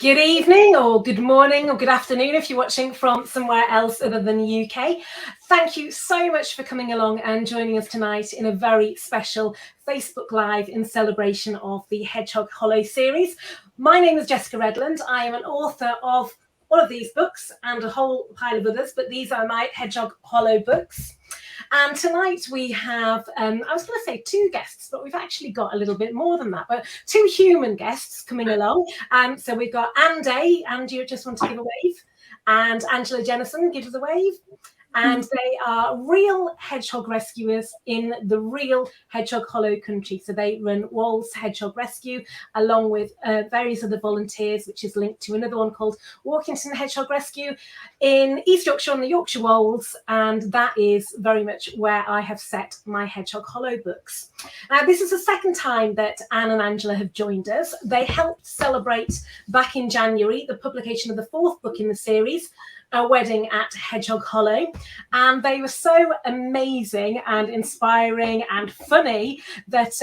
Good evening or good morning or good afternoon if you're watching from somewhere else other than the UK. Thank you so much for coming along and joining us tonight in a very special Facebook Live in celebration of the Hedgehog Hollow series. My name is Jessica Redland. I am an author of all of these books and a whole pile of others, but these are my Hedgehog Hollow books. And tonight we have, I was going to say 2 guests, but we've actually got a little bit more than that, but 2 human guests coming along. So we've got Anne Day, and you just want to give a wave, and Angela Jennison, give us a wave. And they are real hedgehog rescuers in the real Hedgehog Hollow country. So they run Wolds Hedgehog Rescue along with various other volunteers, which is linked to another one called Walkington Hedgehog Rescue in East Yorkshire on the Yorkshire Wolds. And that is very much where I have set my Hedgehog Hollow books. Now, this is the second time that Anne and Angela have joined us. They helped celebrate back in January the publication of the 4th book in the series, A Wedding at Hedgehog Hollow, and they were so amazing and inspiring and funny that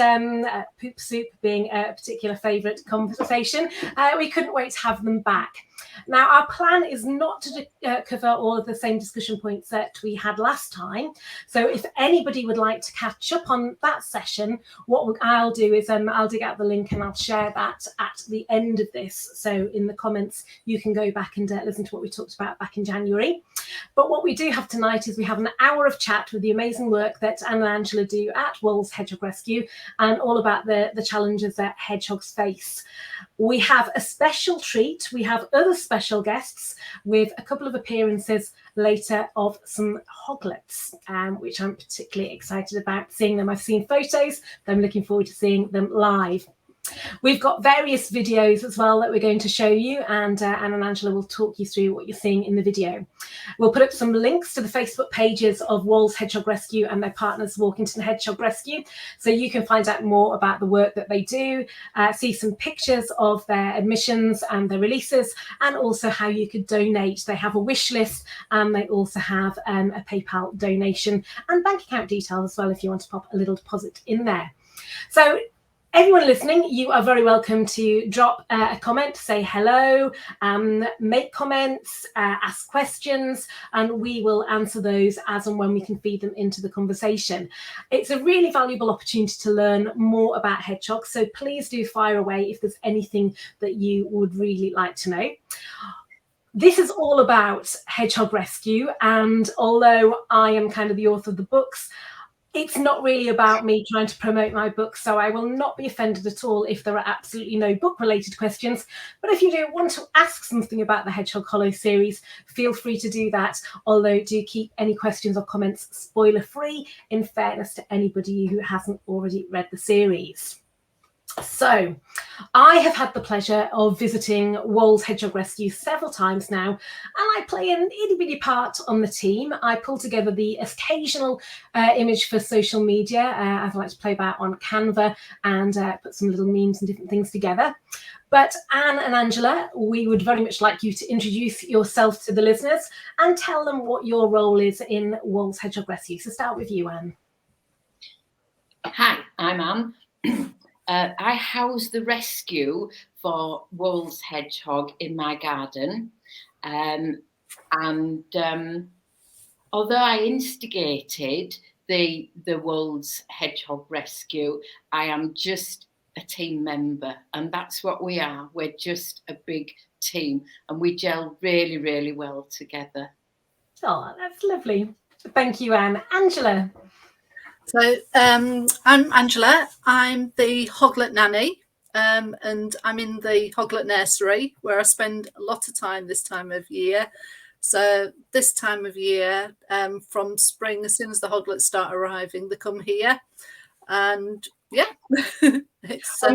Poop Soup being a particular favourite conversation, we couldn't wait to have them back. Now, our plan is not to cover all of the same discussion points that we had last time. So if anybody would like to catch up on that session, what I'll do is I'll dig out the link and I'll share that at the end of this. So in the comments, you can go back and listen to what we talked about back in January. But what we do have tonight is we have an hour of chat with the amazing work that Anne and Angela do at Wolds Hedgehog Rescue and all about the challenges that hedgehogs face. We have a special treat. We have other special guests with a couple of appearances later of some hoglets, which I'm particularly excited about seeing them. I've seen photos, but I'm looking forward to seeing them live. We've got various videos as well that we're going to show you, and Anne and Angela will talk you through what you're seeing in the video. We'll put up some links to the Facebook pages of Wolds Hedgehog Rescue and their partners Walkington Hedgehog Rescue, so you can find out more about the work that they do, see some pictures of their admissions and their releases, and also how you could donate. They have a wish list, and they also have a PayPal donation and bank account details as well if you want to pop a little deposit in there. So everyone listening, you are very welcome to drop a comment, say hello, make comments, ask questions, and we will answer those as and when we can feed them into the conversation. It's a really valuable opportunity to learn more about hedgehogs, so please do fire away if there's anything that you would really like to know. This is all about Hedgehog Rescue, and although I am kind of the author of the books, it's not really about me trying to promote my book, so I will not be offended at all if there are absolutely no book-related questions. But if you do want to ask something about the Hedgehog Hollow series, feel free to do that, although do keep any questions or comments spoiler-free, in fairness to anybody who hasn't already read the series. So, I have had the pleasure of visiting Wolds Hedgehog Rescue several times now, and I play an itty-bitty part on the team. I pull together the occasional image for social media, as I like to play about on Canva, and put some little memes and different things together. But Anne and Angela, we would very much like you to introduce yourself to the listeners and tell them what your role is in Wolds Hedgehog Rescue. So start with you, Anne. Hi, I'm Anne. I house the rescue for Wolds Hedgehog in my garden, and although I instigated the Wolds Hedgehog Rescue, I am just a team member, and that's what we are. We're just a big team, and we gel really, really well together. Oh, that's lovely. Thank you, Anne. Angela. So I'm Angela. I'm the hoglet nanny, and I'm in the hoglet nursery where I spend a lot of time this time of year. So this time of year, from spring, as soon as the hoglets start arriving, they come here, and yeah. And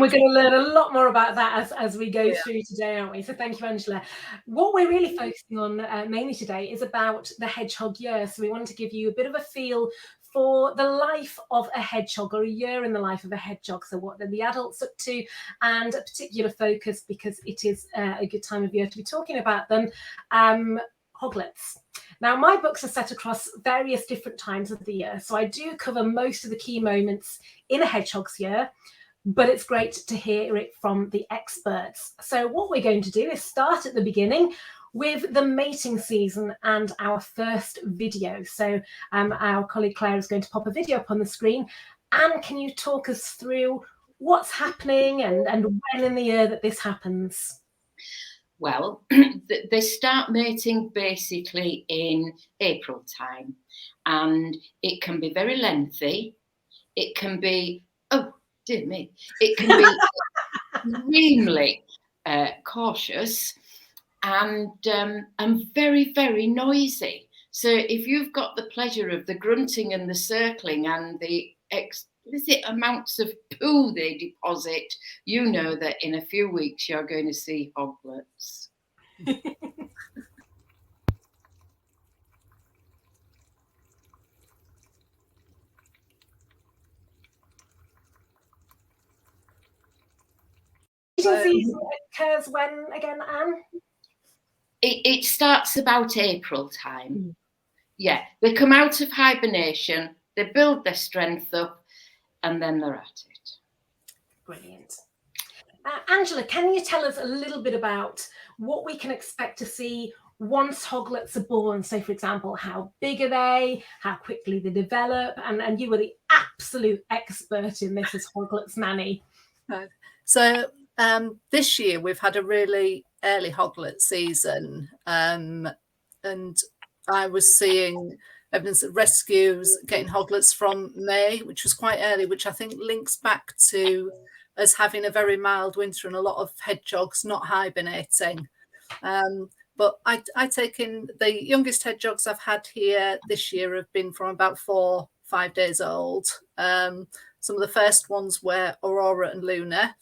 we're going to learn a lot more about that as we go through today, aren't we? So thank you, Angela. What we're really focusing on mainly today is about the hedgehog year. So we wanted to give you a bit of a feel for the life of a hedgehog, or a year in the life of a hedgehog. So what are the adults up to, and a particular focus, because it is a good time of year to be talking about them, hoglets. Now, my books are set across various different times of the year, so I do cover most of the key moments in a hedgehog's year, but it's great to hear it from the experts. So what we're going to do is start at the beginning with the mating season and our first video. So our colleague Claire is going to pop a video up on the screen. Anne, can you talk us through what's happening and when in the year that this happens? Well, they start mating basically in April time, and it can be very lengthy. It can be, oh dear me, it can be extremely cautious and very, very noisy. So if you've got the pleasure of the grunting and the circling and the explicit amounts of poo they deposit, you know that in a few weeks you're going to see hoglets. Season occurs when again, Anne? It starts about April time. Yeah, they come out of hibernation, they build their strength up, and then they're at it. Brilliant. Angela, can you tell us a little bit about what we can expect to see once hoglets are born? So, for example, how big are they? How quickly they develop? And you were the absolute expert in this as hoglets nanny. Right. So this year we've had a really early hoglet season, and I was seeing evidence of rescues getting hoglets from May, which was quite early, which I think links back to us having a very mild winter and a lot of hedgehogs not hibernating. But I take in the youngest hedgehogs I've had here this year have been from about 4-5 days old. Some of the first ones were Aurora and Luna,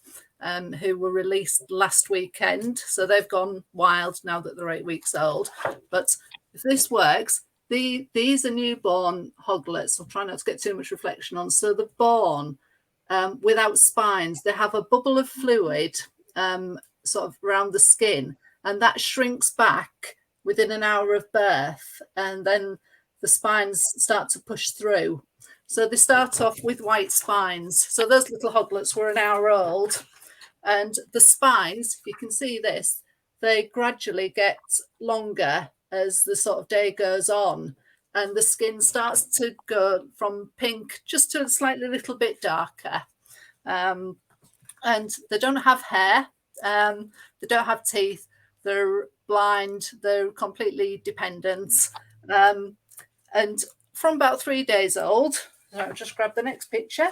who were released last weekend. So they've gone wild now that they're 8 weeks old. But if this works, these are newborn hoglets. I'll try not to get too much reflection on. So they're born without spines. They have a bubble of fluid sort of around the skin, and that shrinks back within an hour of birth, and then the spines start to push through. So they start off with white spines. So those little hoglets were an hour old, and the spines, if you can see this, they gradually get longer as the sort of day goes on, and the skin starts to go from pink just to a slightly little bit darker. And they don't have hair, they don't have teeth, they're blind, they're completely dependent. And from about 3 days old, I'll just grab the next picture,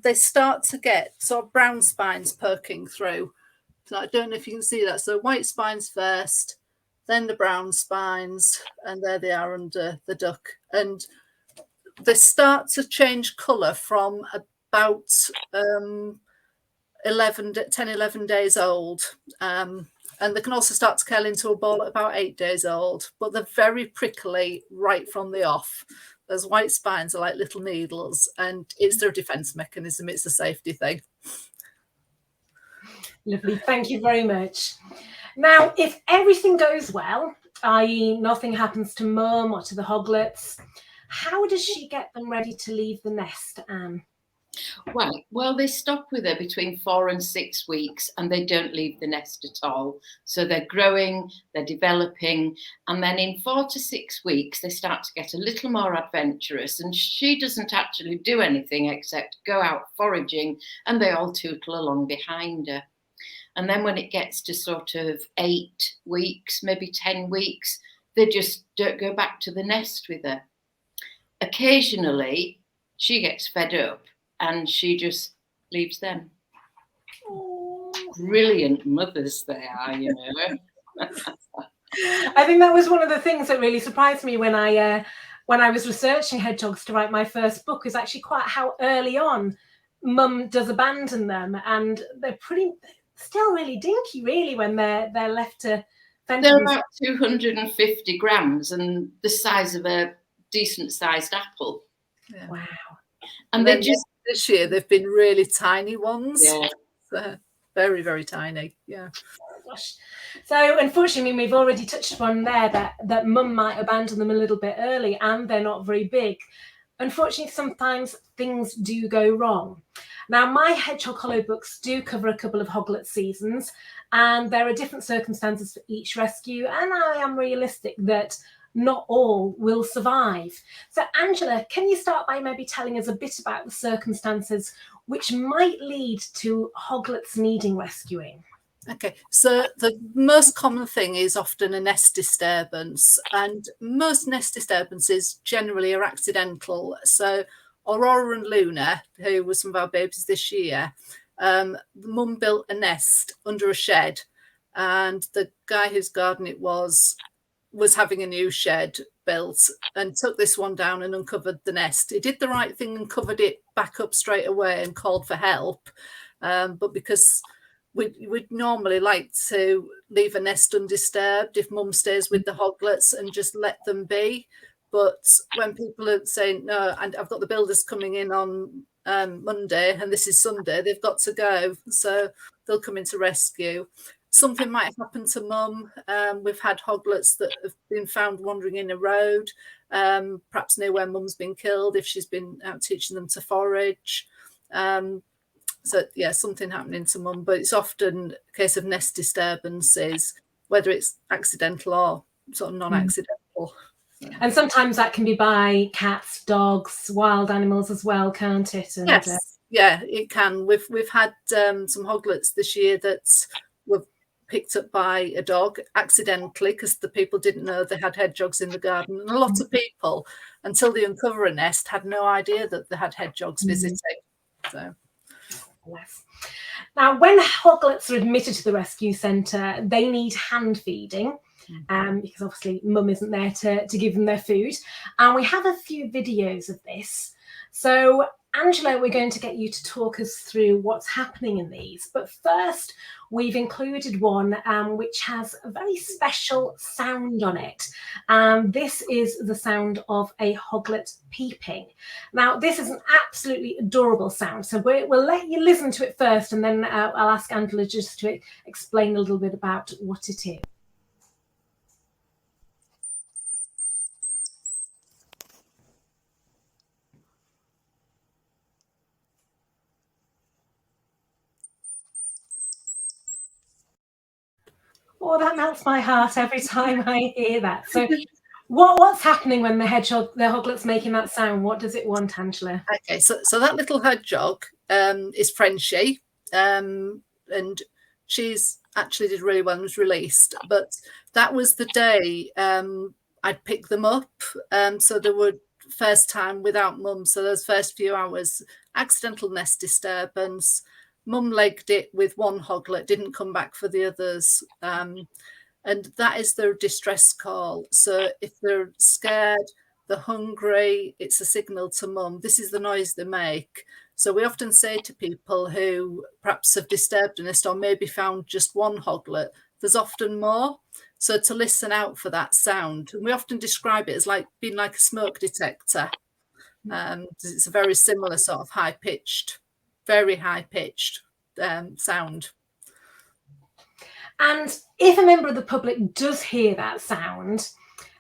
they start to get sort of brown spines poking through. So I don't know if you can see that. So white spines first, then the brown spines, and there they are under the duck. And they start to change colour from about 10-11 days old. And they can also start to curl into a ball at about 8 days old, but they're very prickly right from the off. Those white spines are like little needles, and it's their defense mechanism. It's a safety thing. Lovely, thank you very much. Now, if everything goes well, i.e. nothing happens to Mum or to the hoglets, how does she get them ready to leave the nest, Anne? Well, they stop with her between 4 and 6 weeks, and they don't leave the nest at all. So they're growing, they're developing, and then in 4 to 6 weeks, they start to get a little more adventurous, and she doesn't actually do anything except go out foraging, and they all tootle along behind her. And then when it gets to sort of 8 weeks, maybe 10 weeks, they just don't go back to the nest with her. Occasionally, she gets fed up and she just leaves them. Brilliant mothers they are, you know. I think that was one of the things that really surprised me when I was researching hedgehogs to write my first book, is actually quite how early on Mum does abandon them, and they're still really dinky, really, when they're left to fend. They're about 250 grams and the size of a decent sized apple. Yeah. Wow. And they just this year they've been really tiny ones. Yeah. So very, very tiny. Yeah. Oh, gosh. So unfortunately, we've already touched upon there that Mum might abandon them a little bit early, and they're not very big. Unfortunately, sometimes things do go wrong. Now, my Hedgehog Hollow books do cover a couple of hoglet seasons, and there are different circumstances for each rescue, and I am realistic that not all will survive. So, Angela, can you start by maybe telling us a bit about the circumstances which might lead to hoglets needing rescuing? Okay, so the most common thing is often a nest disturbance, and most nest disturbances generally are accidental. So Aurora and Luna, who were some of our babies this year, the mum built a nest under a shed, and the guy whose garden it was having a new shed built and took this one down and uncovered the nest. He did the right thing and covered it back up straight away and called for help, but because we'd normally like to leave a nest undisturbed if mum stays with the hoglets and just let them be. But when people are saying, no, and I've got the builders coming in on Monday and this is Sunday, they've got to go. So they'll come in to rescue. Something might happen to mum. We've had hoglets that have been found wandering in a road, perhaps near where mum's been killed if she's been out teaching them to forage. So yeah, something happening to mum, but it's often a case of nest disturbances, whether it's accidental or sort of non-accidental. And sometimes that can be by cats, dogs, wild animals as well, can't it? And, yes, yeah, it can. We've had some hoglets this year that were picked up by a dog accidentally because the people didn't know they had hedgehogs in the garden, and a lot of people, until they uncover a nest, had no idea that they had hedgehogs visiting. So. Now, when hoglets are admitted to the rescue centre, they need hand feeding because obviously mum isn't there to give them their food. And we have a few videos of this. So, Angela, we're going to get you to talk us through what's happening in these. But first, we've included one which has a very special sound on it. This is the sound of a hoglet peeping. Now, this is an absolutely adorable sound. So we'll let you listen to it first, and then I'll ask Angela just to explain a little bit about what it is. Oh, that melts my heart every time I hear that. So what's happening when the hoglet's making that sound? What does it want, Angela? Okay, so that little hedgehog is Frenchie, and she's actually did really well and was released. But that was the day I'd pick them up. So they were first time without mum. So those first few hours, accidental nest disturbance. Mum legged it with one hoglet, didn't come back for the others. And that is their distress call. So if they're scared, they're hungry, it's a signal to mum. This is the noise they make. So we often say to people who perhaps have disturbed a nest or maybe found just one hoglet, there's often more. So to listen out for that sound. And we often describe it as like being like a smoke detector. It's a very similar sort of high-pitched, very high-pitched sound. And if a member of the public does hear that sound,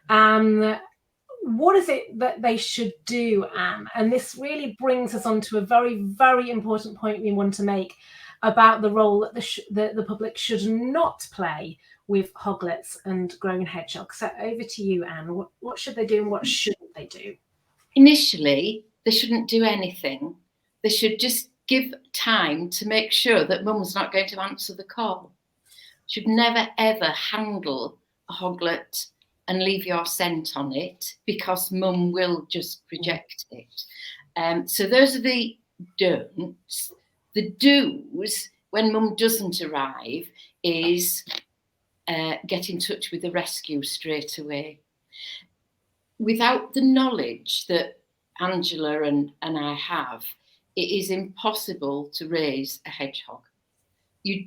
what is it that they should do, Anne? And this really brings us on to a very, very important point we want to make about the role that the public should not play with hoglets and grown hedgehogs. So over to you, Anne. What should they do and what shouldn't they do? Initially, they shouldn't do anything. They should just give time to make sure that mum's not going to answer the call. Should never, ever handle a hoglet and leave your scent on it because mum will just reject it. So those are the don'ts. The do's, when mum doesn't arrive, is get in touch with the rescue straight away. Without the knowledge that Angela and I have, it is impossible to raise a hedgehog. You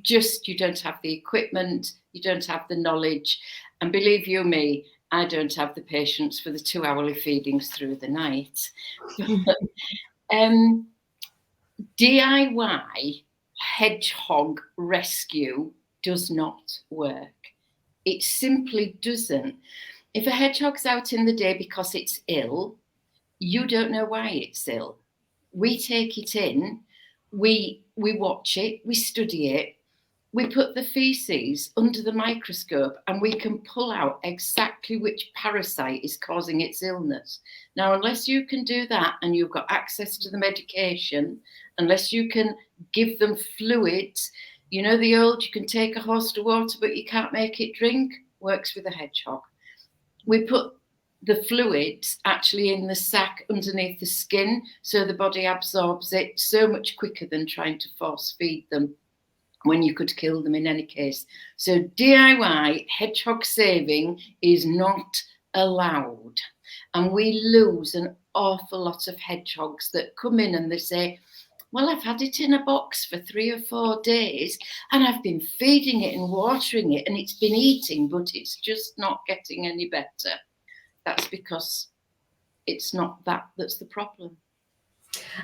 don't have the equipment, you don't have the knowledge, and believe you me, I don't have the patience for the 2-hourly feedings through the night. DIY hedgehog rescue does not work. It simply doesn't. If a hedgehog's out in the day because it's ill, you don't know why it's ill. We take it in, we watch it, we study it, we put the feces under the microscope and we can pull out exactly which parasite is causing its illness. Now, unless you can do that and you've got access to the medication, unless you can give them fluids, you know the old, you can take a horse to water but you can't make it drink, works with a hedgehog. We put the fluids actually in the sac underneath the skin so the body absorbs it so much quicker than trying to force feed them, when you could kill them in any case. So DIY hedgehog saving is not allowed. And we lose an awful lot of hedgehogs that come in and they say, well, I've had it in a box for 3 or 4 days and I've been feeding it and watering it and it's been eating, but it's just not getting any better. That's because it's not that that's the problem.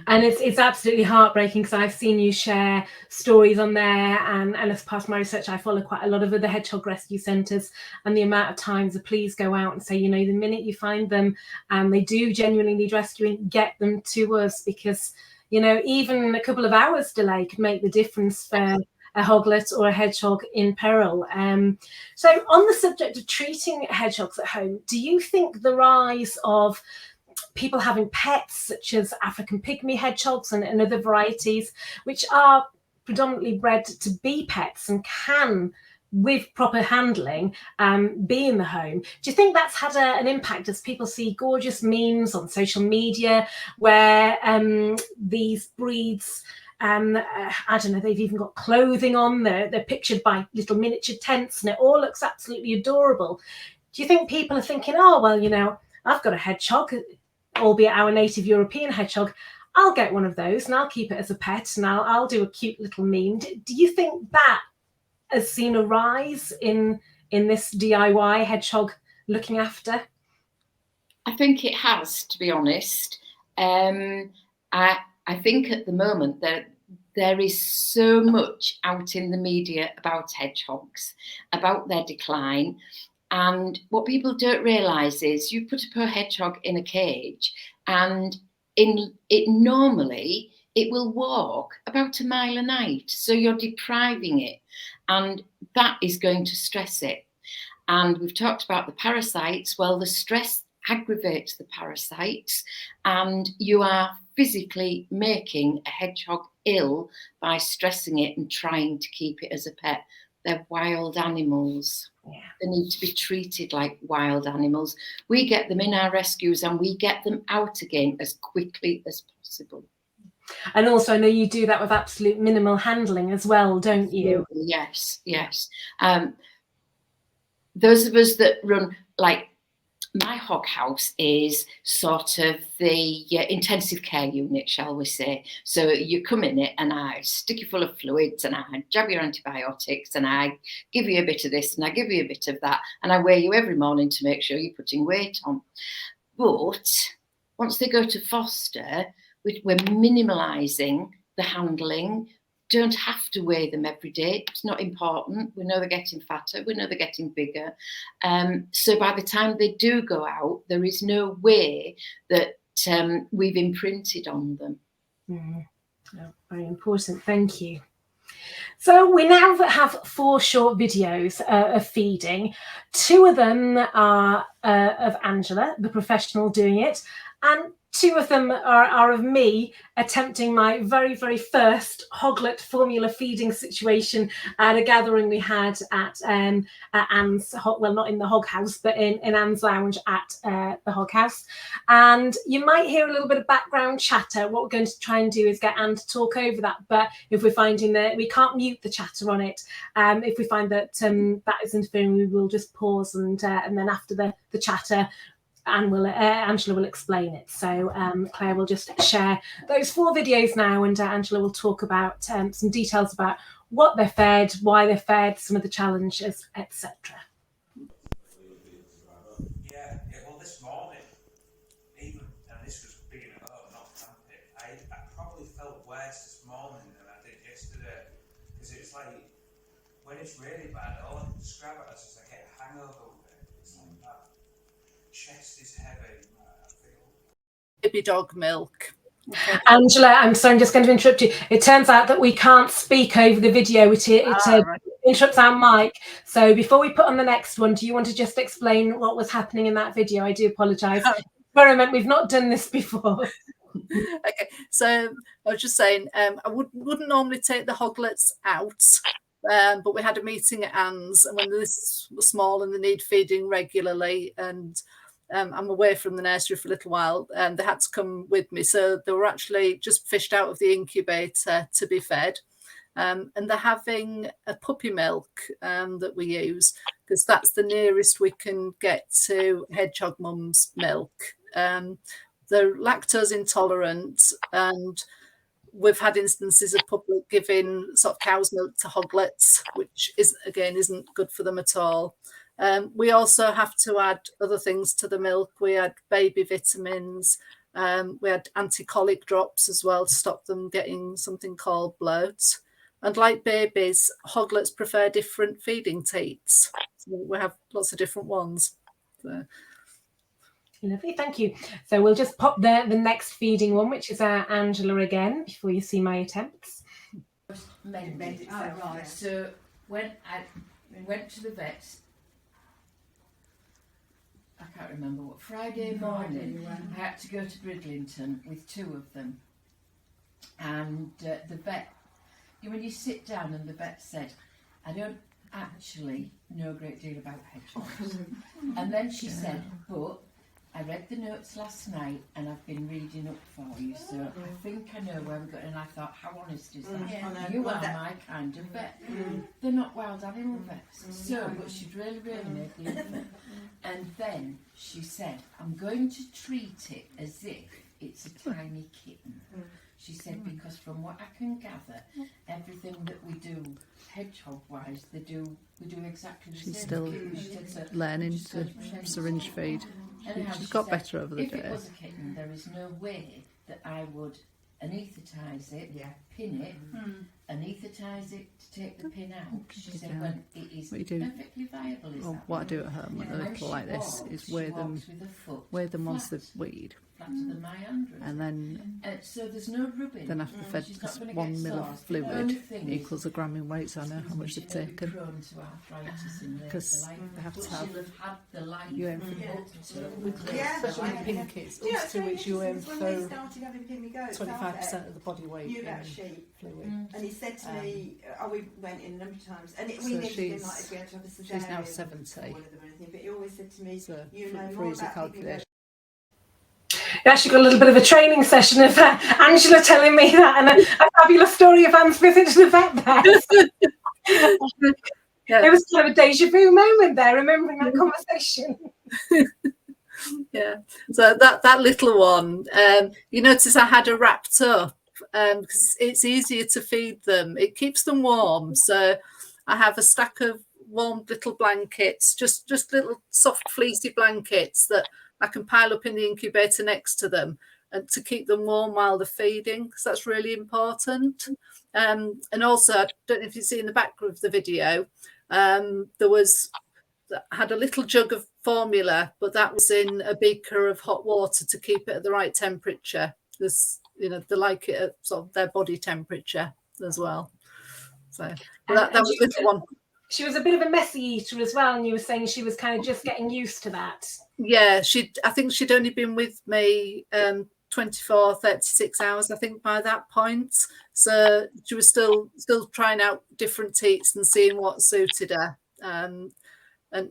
And it's absolutely heartbreaking, because I've seen you share stories on there, and as part of my research, I follow quite a lot of other hedgehog rescue centres, and the amount of times the police go out and say, you know, the minute you find them and they do genuinely need rescuing, get them to us, because, you know, even a couple of hours delay could make the difference for a hoglet or a hedgehog in peril. So on the subject of treating hedgehogs at home, do you think the rise of people having pets such as African pygmy hedgehogs and other varieties, which are predominantly bred to be pets and can, with proper handling, be in the home, do you think that's had an impact as people see gorgeous memes on social media where these breeds, I don't know, they've even got clothing on, they're pictured by little miniature tents and it all looks absolutely adorable? Do you think people are thinking, oh, well, you know, I've got a hedgehog, albeit our native European hedgehog, I'll get one of those and I'll keep it as a pet and I'll do a cute little meme? Do you think that has seen a rise in this DIY hedgehog looking after? I think it has, to be honest. I think at the moment that there is so much out in the media about hedgehogs, about their decline. And what people don't realise is you put a poor hedgehog in a cage and normally it will walk about a mile a night. So you're depriving it and that is going to stress it. And we've talked about the parasites. Well, the stress aggravates the parasites and you are physically making a hedgehog ill by stressing it and trying to keep it as a pet. They're wild animals. Yeah. They need to be treated like wild animals. We get them in our rescues and we get them out again as quickly as possible. And also, I know you do that with absolute minimal handling as well, don't you? Yes, yes. Those of us that run, like, my hog house is sort of the intensive care unit, shall we say. So you come in it and I stick you full of fluids and I jab your antibiotics and I give you a bit of this and I give you a bit of that and I weigh you every morning to make sure you're putting weight on. But once they go to foster, we're minimalising the handling. Don't have to weigh them every day. It's not important. We know they're getting fatter. We know they're getting bigger. So by the time they do go out, there is no way that we've imprinted on them. Oh, very important. Thank you. So we now have 4 short videos of feeding. 2 of them are of Angela, the professional doing it, and 2 of them are of me attempting my very, very first hoglet formula feeding situation at a gathering we had at Anne's, well, not in the hog house, but in Anne's lounge at the hog house. And you might hear a little bit of background chatter. What we're going to try and do is get Anne to talk over that. But if we're finding that we can't mute the chatter on it, if we find that that is interfering, we will just pause and then after the chatter, Angela will explain it. So Claire will just share those 4 videos now, and Angela will talk about some details about what they're fed, why they're fed, some of the challenges, etc. Yeah, well, this morning, even, and this was being at home, not camping, I probably felt worse this morning than I did yesterday, because it's like, when it's really bad, all I can describe it as is I get a hangover with it. It's like that. Chest is heavy. I feel. Baby dog milk. Okay. Angela, I'm sorry, I'm just going to interrupt you. It turns out that we can't speak over the video. It Right. interrupts our mic. So before we put on the next one, do you want to just explain what was happening in that video? I do apologise. Experiment, we've not done this before. Okay, so I was just saying, I wouldn't normally take the hoglets out, but we had a meeting at Anne's, and when this was small and they need feeding regularly, and I'm away from the nursery for a little while, and they had to come with me. So they were actually just fished out of the incubator to be fed. And they're having a puppy milk that we use, because that's the nearest we can get to hedgehog mum's milk. They're lactose intolerant, and we've had instances of public giving sort of cow's milk to hoglets, which isn't good for them at all. We also have to add other things to the milk. We add baby vitamins. We had anti-colic drops as well to stop them getting something called bloat. And like babies, hoglets prefer different feeding teats. So we have lots of different ones. So. Lovely, thank you. So we'll just pop the next feeding one, which is Angela again, before you see my attempts. Right. So when I went to the vets, I can't remember what, Friday morning, I had to go to Redland with 2 of them. And the vet, when you sit down and the vet said, I don't actually know a great deal about hedgehogs. And then she said, but I read the notes last night and I've been reading up for you, so I think I know where we're going. And I thought, how honest is that? Yeah, you are my kind of vet. They're not wild animal vets. So, but she'd really made the effort. And then she said, I'm going to treat it as if it's a tiny kitten. She said, because from what I can gather, everything that we do hedgehog-wise, we do exactly the same. She's still learning to syringe feed. She's got better over the day. If it was a kitten, there is no way that I would anaesthetise it, pin it, anaesthetise it to take the pin out. She said, when it is perfectly viable. What I do at home when they're little like this is weigh them once they've weed. And then so there's no rubbing. Then after fed this 1 ml of fluid equals a gram in weight, so I know how much they've taken. Because they have to have you aim for especially with pin kits, up to 2 weeks you aim for 25% of the body weight in fluid. And he said to me, we went in a number of times, and we needed him like if we had to have a cesarean. She's now 70. But he always said to me, so you know for more easy about calculation. We actually got a little bit of a training session of Angela telling me that, and a fabulous story of Anne's visit to the vet there. It was kind of a deja vu moment there, remembering that conversation. Yeah, so that little one, you notice I had her wrapped up because it's easier to feed them. It keeps them warm, so I have a stack of warm little blankets, just little soft fleecy blankets that I can pile up in the incubator next to them, and to keep them warm while they're feeding, because that's really important. And also, I don't know if you see in the back of the video, had a little jug of formula, but that was in a beaker of hot water to keep it at the right temperature, because they like it at sort of their body temperature as well. So that was a little one. She was a bit of a messy eater as well, and you were saying she was kind of just getting used to that. Yeah, I think she'd only been with me 24, 36 hours, I think, by that point. So she was still trying out different teats and seeing what suited her. And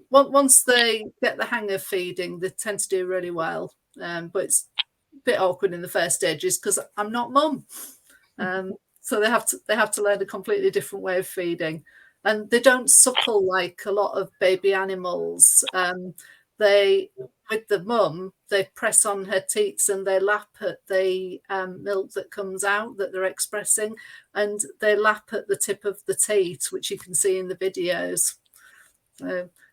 once they get the hang of feeding, they tend to do really well. But it's a bit awkward in the first stages because I'm not mum. So they have to learn a completely different way of feeding. And they don't suckle like a lot of baby animals. With the mum, they press on her teats and they lap at the milk that comes out that they're expressing, and they lap at the tip of the teat, which you can see in the videos,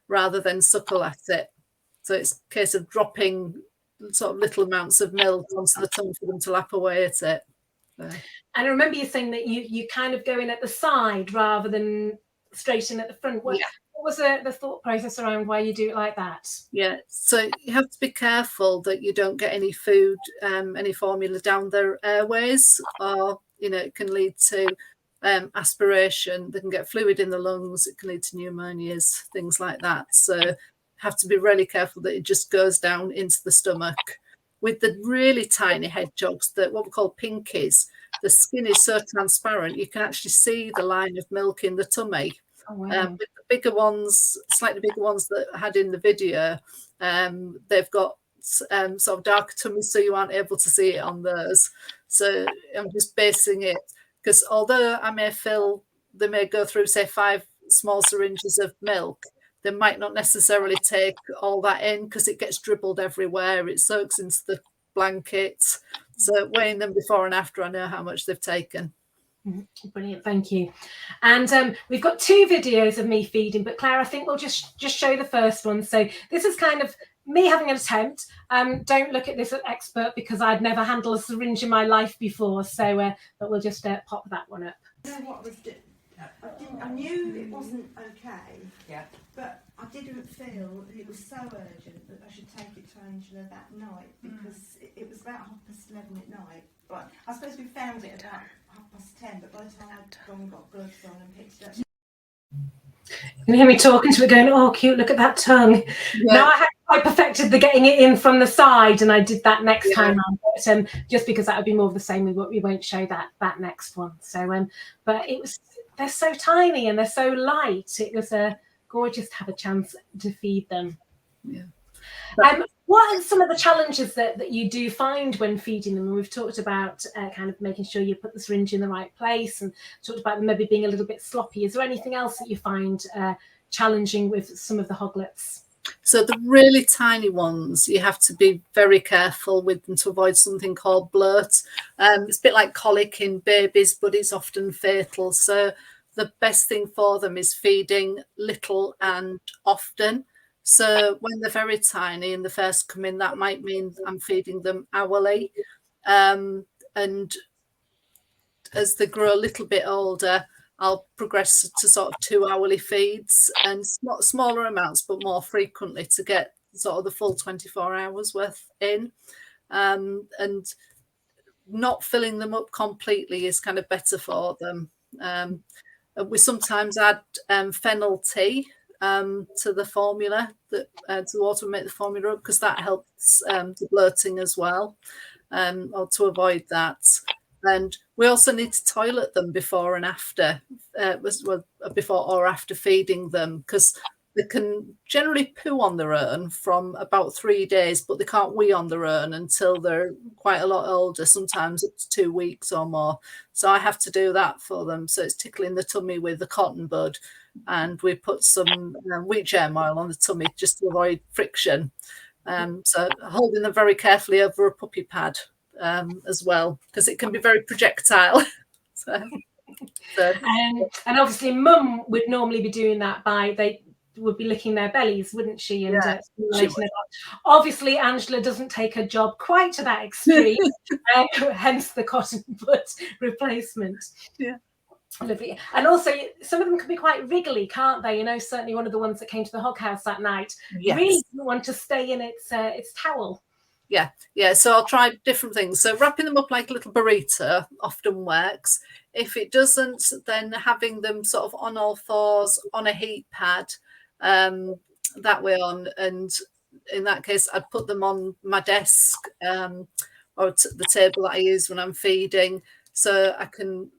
rather than suckle at it. So it's a case of dropping sort of little amounts of milk onto the tongue for them to lap away at it. So. And I remember you saying that you kind of go in at the side rather than straight in at the front. What was the thought process around why you do it like that? Yeah, so you have to be careful that you don't get any food, any formula down their airways, or it can lead to aspiration. They can get fluid in the lungs. It can lead to pneumonias, things like that. So have to be really careful that it just goes down into the stomach. With the really tiny hedgehogs, what we call pinkies, the skin is so transparent you can actually see the line of milk in the tummy. Oh, wow. With the bigger ones, slightly bigger ones that I had in the video, they've got sort of darker tummies, so you aren't able to see it on those. So I'm just basing it, because although they may go through, say, 5 small syringes of milk, they might not necessarily take all that in because it gets dribbled everywhere. It soaks into the blankets. So weighing them before and after, I know how much they've taken. Brilliant, thank you. And we've got 2 videos of me feeding, but Claire, I think we'll just show the first one. So this is kind of me having an attempt. Don't look at this as expert, because I'd never handled a syringe in my life before. So, but we'll just pop that one up. I know what I was doing. I knew it wasn't okay. Yeah. But I didn't feel it was so urgent that I should take it to Angela that night, because it was about 11:30 at night. But I suppose we found it about 10:30. But by the time I'd gone and got gloves on and picked it up. You can hear me talking to it, going, "Oh, cute! Look at that tongue." Yeah. Now I perfected the getting it in from the side, and I did that next time around. But just because that would be more of the same, we won't show that next one. So, but they're so tiny and they're so light. It was gorgeous to have a chance to feed them. Yeah. What are some of the challenges that you do find when feeding them? And we've talked about kind of making sure you put the syringe in the right place, and talked about them maybe being a little bit sloppy. Is there anything else that you find challenging with some of the hoglets? So the really tiny ones, you have to be very careful with them to avoid something called bloat. It's a bit like colic in babies, but it's often fatal. So the best thing for them is feeding little and often. So when they're very tiny and they first come in, that might mean I'm feeding them hourly. And as they grow a little bit older, I'll progress to sort of 2 hourly feeds, and smaller amounts, but more frequently, to get sort of the full 24 hours worth in. And not filling them up completely is kind of better for them. We sometimes add fennel tea to the formula, to the water, make the formula up, because that helps the bloating as well, or to avoid that. And we also need to toilet them before and after, before or after feeding them, because they can generally poo on their own from about 3 days, but they can't wee on their own until they're quite a lot older, sometimes up to 2 weeks or more. So I have to do that for them. So it's tickling the tummy with the cotton bud, and we put some wheat germ oil on the tummy just to avoid friction. So holding them very carefully over a puppy pad as well, because it can be very projectile. And obviously mum would normally be doing that they would be licking their bellies, wouldn't she? And she would. Obviously Angela doesn't take her job quite to that extreme, hence the cotton bud replacement. Yeah. Lovely. And also some of them can be quite wriggly, can't they? Certainly one of the ones that came to the hog house that night really didn't want to stay in its towel. Yeah. So I'll try different things. So wrapping them up like a little burrito often works. If it doesn't, then having them sort of on all fours on a heat pad, that way on. And in that case, I'd put them on my desk or the table that I use when I'm feeding, so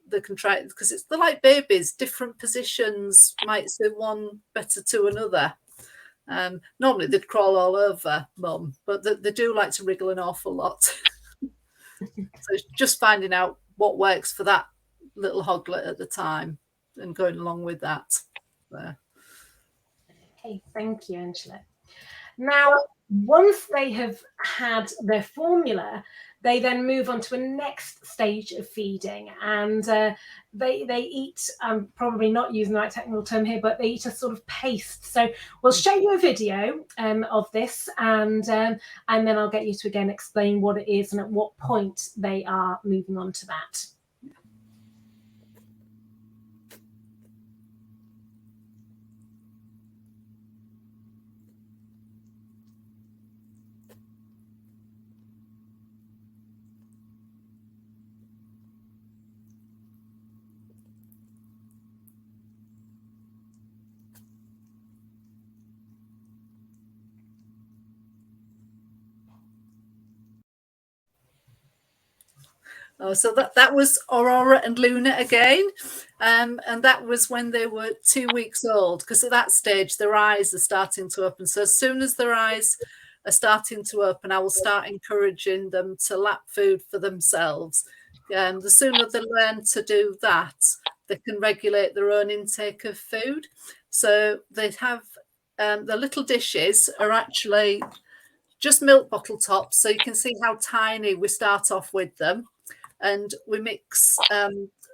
they can try it, because they're like babies. Different positions might suit one better to another. Normally they'd crawl all over mum, but they do like to wriggle an awful lot. So it's just finding out what works for that little hoglet at the time and going along with that. Okay, thank you, Angela. Now, once they have had their formula, they then move on to a next stage of feeding, and they eat, I'm probably not using the right technical term here, but they eat a sort of paste. So we'll show you a video of this, and then I'll get you to again explain what it is and at what point they are moving on to that. Oh, so that was Aurora and Luna again. And that was when they were 2 weeks old, because at that stage their eyes are starting to open. So as soon as their eyes are starting to open, I will start encouraging them to lap food for themselves. The sooner they learn to do that, they can regulate their own intake of food. So they have the little dishes are actually just milk bottle tops. So you can see how tiny we start off with them. And we mix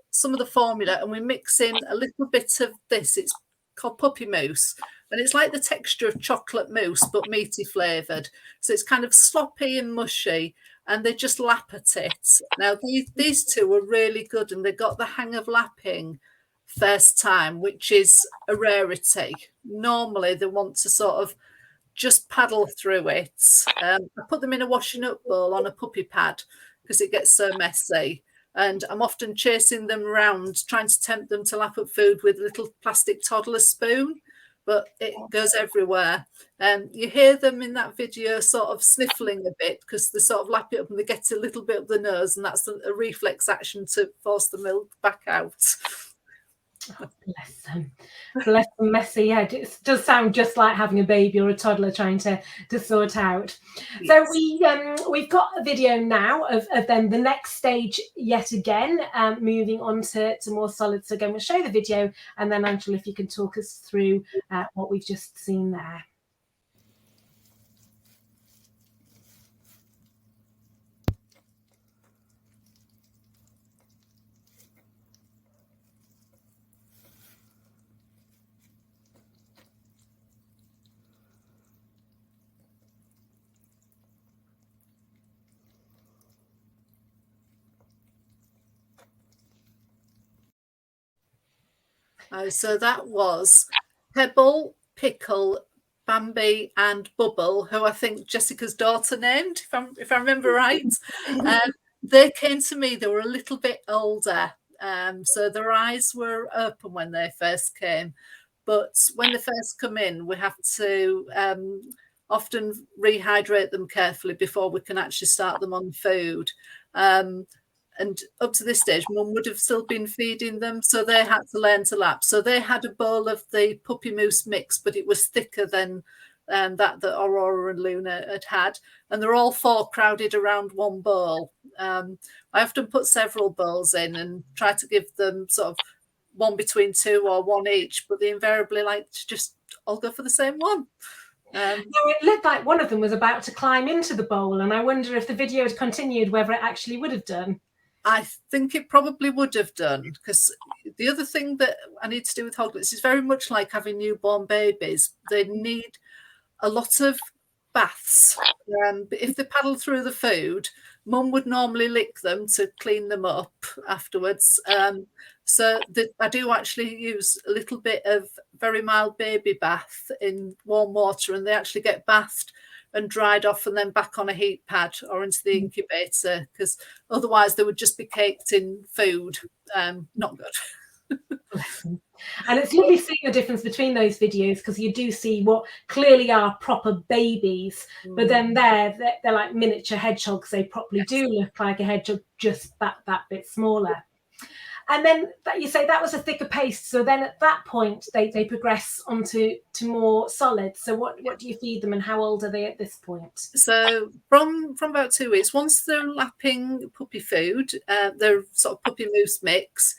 some of the formula, and we mix in a little bit of this. It's called puppy mousse, and it's like the texture of chocolate mousse but meaty flavoured. So it's kind of sloppy and mushy, and they just lap at it. Now these two were really good, and they got the hang of lapping first time, which is a rarity. Normally they want to sort of just paddle through it. I put them in a washing up bowl on a puppy pad because it gets so messy. And I'm often chasing them around, trying to tempt them to lap up food with a little plastic toddler spoon, but it goes everywhere. You hear them in that video sort of sniffling a bit because they sort of lap it up and they get a little bit up the nose, and that's a reflex action to force the milk back out. Oh, bless them, messy. Yeah, it does sound just like having a baby or a toddler trying to sort out. Yes. So we've got a video now of then the next stage yet again, moving on to more solids. So again, we'll show the video, and then Angela, if you can talk us through what we've just seen there. So that was Pebble, Pickle, Bambi, and Bubble, who I think Jessica's daughter named, if I remember right. They came to me. They were a little bit older, so their eyes were open when they first came. But when they first come in, we have to often rehydrate them carefully before we can actually start them on food. And up to this stage, Mum would have still been feeding them, so they had to learn to lap. So they had a bowl of the puppy mousse mix, but it was thicker than that Aurora and Luna had. And they're all four crowded around one bowl. I often put several bowls in and try to give them sort of one between two or one each, but they invariably like to just all go for the same one. No, it looked like one of them was about to climb into the bowl, and I wonder if the video had continued, whether it actually would have done. I think it probably would have done, because the other thing that I need to do with hoglets is very much like having newborn babies. They need a lot of baths. If they paddle through the food, Mum would normally lick them to clean them up afterwards. So I do actually use a little bit of very mild baby bath in warm water, and they actually get bathed and dried off and then back on a heat pad or into the incubator, because otherwise they would just be caked in food. Not good. And it's lovely seeing the difference between those videos, because you do see what clearly are proper babies, but then they're like miniature hedgehogs. They probably do look like a hedgehog, just that bit smaller. And then you say that was a thicker paste. So then at that point, they progress onto more solids. So what do you feed them, and how old are they at this point? So from about 2 weeks, once they're lapping puppy food, their sort of puppy mousse mix,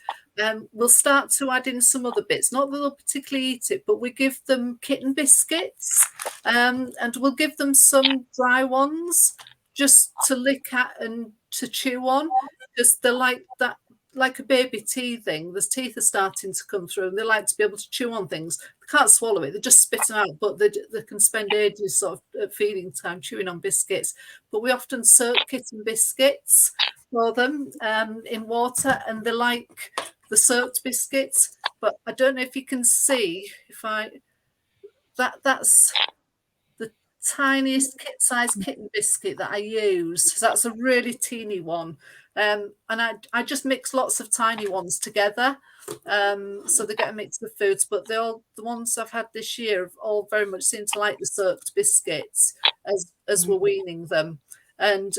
we'll start to add in some other bits. Not that they'll particularly eat it, but we give them kitten biscuits, and we'll give them some dry ones just to lick at and to chew on, because they're like that. Like a baby teething, the teeth are starting to come through, and they like to be able to chew on things. They can't swallow it, they just spit them out, but they can spend ages sort of at feeding time chewing on biscuits. But we often soak kitten biscuits for them in water, and they like the soaked biscuits. But I don't know if you can see, that's the tiniest kit-sized kitten biscuit that I use. So that's a really teeny one. And I just mix lots of tiny ones together, so they get a mix of foods. But the ones I've had this year have all very much seemed to like the soaked biscuits as we're weaning them. And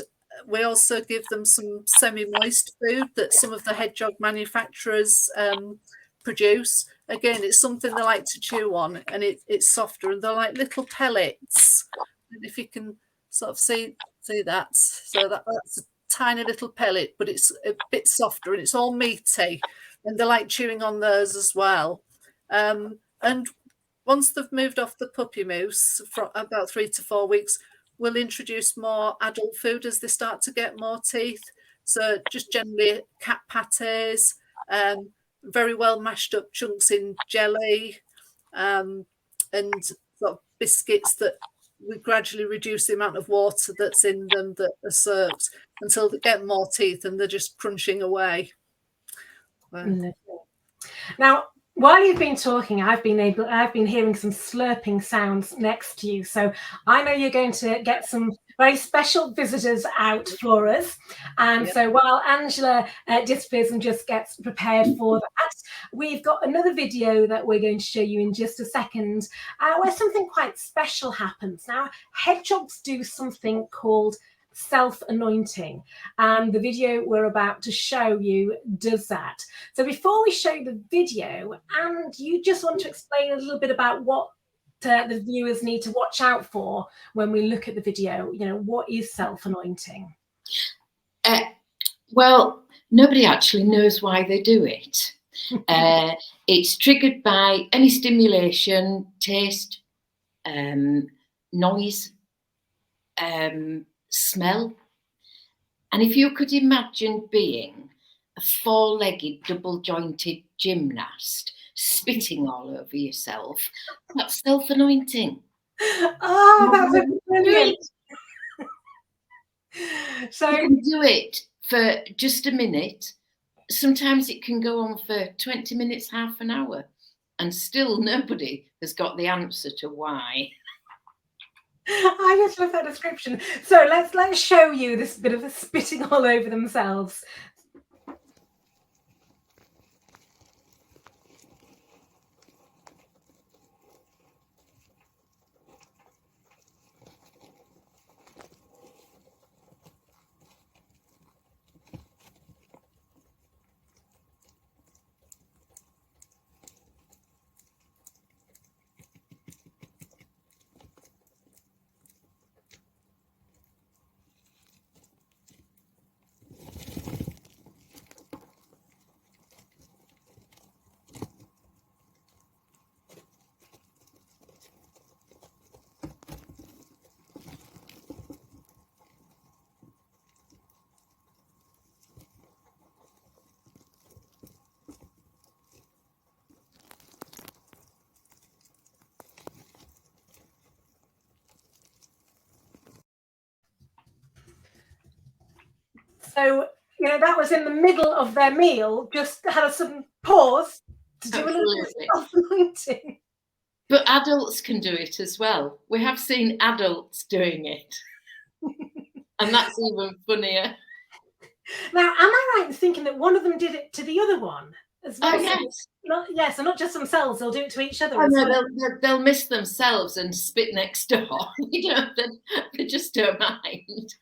we also give them some semi-moist food that some of the hedgehog manufacturers produce. Again, it's something they like to chew on, and it's softer, and they're like little pellets. And if you can sort of see that, so that's a tiny little pellet, but it's a bit softer, and it's all meaty, and they like chewing on those as well. And once they've moved off the puppy moose for about 3 to 4 weeks, we'll introduce more adult food as they start to get more teeth. So just generally cat pates, very well mashed up chunks in jelly, and sort of biscuits that we gradually reduce the amount of water that's in them that are soaked until they get more teeth and they're just crunching away. Now, while you've been talking, I've been hearing some slurping sounds next to you. So I know you're going to get some very special visitors out for us. And so while Angela disappears and just gets prepared for that, we've got another video that we're going to show you in just a second, where something quite special happens. Now, hedgehogs do something called self-anointing, and the video we're about to show you does that. So before we show the video, and you just want to explain a little bit about what the viewers need to watch out for when we look at the video. You know, what is self-anointing? Well, nobody actually knows why they do it. It's triggered by any stimulation, taste, noise, smell. And if you could imagine being a 4-legged double-jointed gymnast spitting all over yourself, that's self-anointing. Oh, that's brilliant. So you can do it for just a minute. Sometimes it can go on for 20 minutes, half an hour, and still nobody has got the answer to why. I just love that description. So let's show you this bit of spitting all over themselves. So, you know, that was in the middle of their meal, just had a sudden pause to do a little bit of self-anointing. But adults can do it as well. We have seen adults doing it. And that's even funnier. Now, am I right in thinking that one of them did it to the other one as well? Oh, yes. So not just themselves, they'll do it to each other. Oh, no, they'll miss themselves and spit next door. You know, they just don't mind.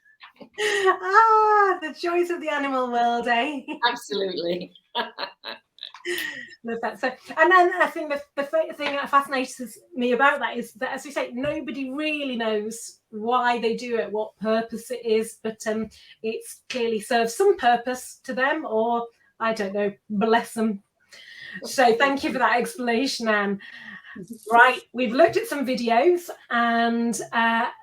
Ah, the joys of the animal world, eh? Absolutely. Love that. So, and then I think the thing that fascinates me about that is that, as we say, nobody really knows why they do it, what purpose it is, but it clearly serves some purpose to them, or I don't know, bless them. So thank you for that explanation, Anne. Right, we've looked at some videos, and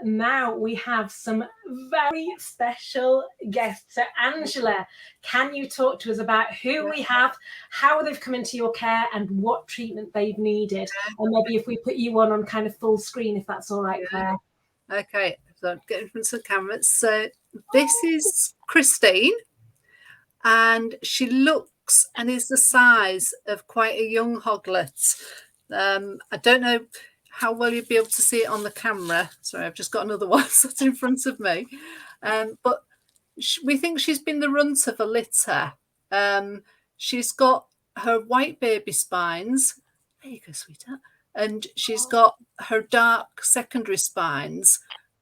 now we have some very special guests. So Angela, can you talk to us about who we have, how they've come into your care, and what treatment they've needed? And maybe if we put you on kind of full screen, if that's all right, Claire. Okay, so I'm getting in front of the camera. So this is Christine, and she looks and is the size of quite a young hoglet. I don't know how well you'll be able to see it on the camera. Sorry, I've just got another one sat in front of me. But we think she's been the runt of a litter. She's got her white baby spines. There you go, sweetheart. And she's got her dark secondary spines.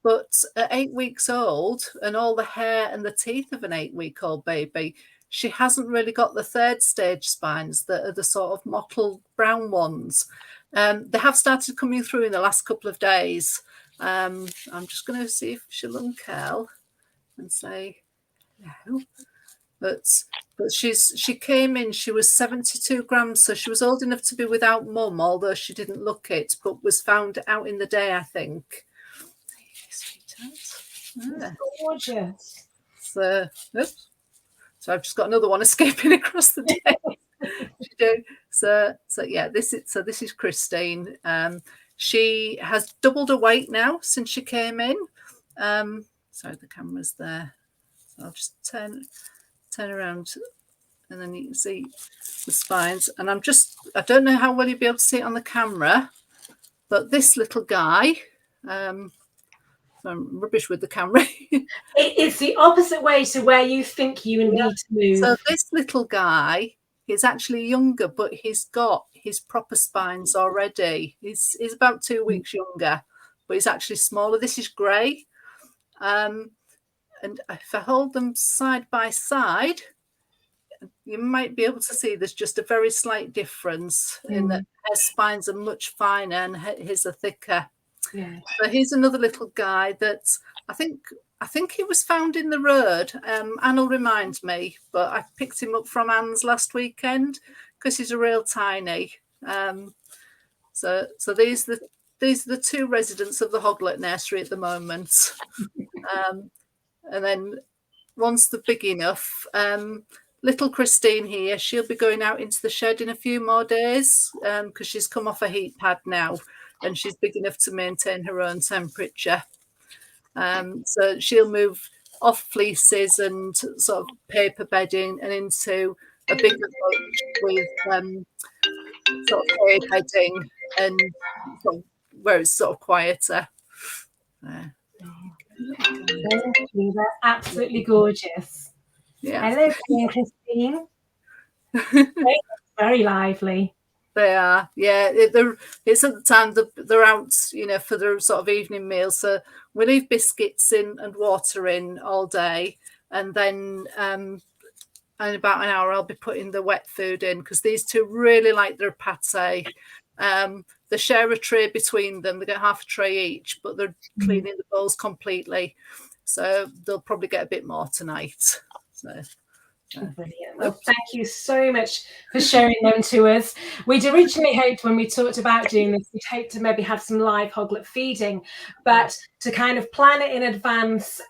But at 8 weeks old, and all the hair and the teeth of an 8-week-old baby, she hasn't really got the third stage spines that are the sort of mottled brown ones. They have started coming through in the last couple of days. I'm just going to see if she'll uncurl and say no. But she came in, she was 72 grams, so she was old enough to be without mum, although she didn't look it, but was found out in the day, I think. Yeah. Gorgeous. So, oops. So I've just got another one escaping across the day. So yeah, this is Christine. She has doubled her weight now since she came in. Sorry, the camera's there. So I'll just turn around, and then you can see the spines. And I don't know how well you'll be able to see it on the camera, but this little guy, I'm rubbish with the camera. It's the opposite way to where you think you need to move. So this little guy is actually younger, but he's got his proper spines already. He's about 2 weeks younger, but he's actually smaller. This is Grey. And if I hold them side by side, you might be able to see there's just a very slight difference in that her spines are much finer and his are thicker. Yeah. So here's another little guy that I think he was found in the road. Anne will remind me, but I picked him up from Anne's last weekend because he's a real tiny. So these are the two residents of the Hoglet nursery at the moment. And then once they're big enough, little Christine here, she'll be going out into the shed in a few more days because she's come off a heat pad now and she's big enough to maintain her own temperature. So she'll move off fleeces and sort of paper bedding and into a bigger bunch with sort of hay bedding and where it's sort of quieter. Thank you. They're absolutely gorgeous. Yeah. Hello, Christine. Very lively. They are, yeah. It's at the time they're out, for their sort of evening meal. So we leave biscuits in and water in all day, and then in about an hour I'll be putting the wet food in because these two really like their pate. They share a tray between them. They get half a tray each, but they're cleaning the bowls completely. So they'll probably get a bit more tonight. So. Brilliant. Well, thank you so much for sharing them to us. We'd originally hoped when we talked about doing this, we'd hoped to maybe have some live hoglet feeding, but to kind of plan it in advance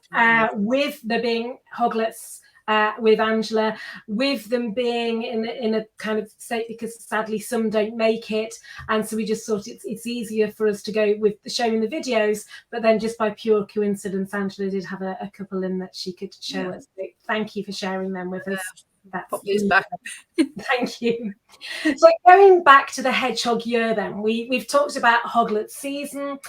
with there being hoglets with Angela, with them being in a kind of state because sadly some don't make it, and so we just thought it's easier for us to go with showing the videos, but then just by pure coincidence Angela did have a couple in that she could show us. So thank you for sharing them with us. That's back. Thank you. So going back to the hedgehog year then, we've talked about hoglet season,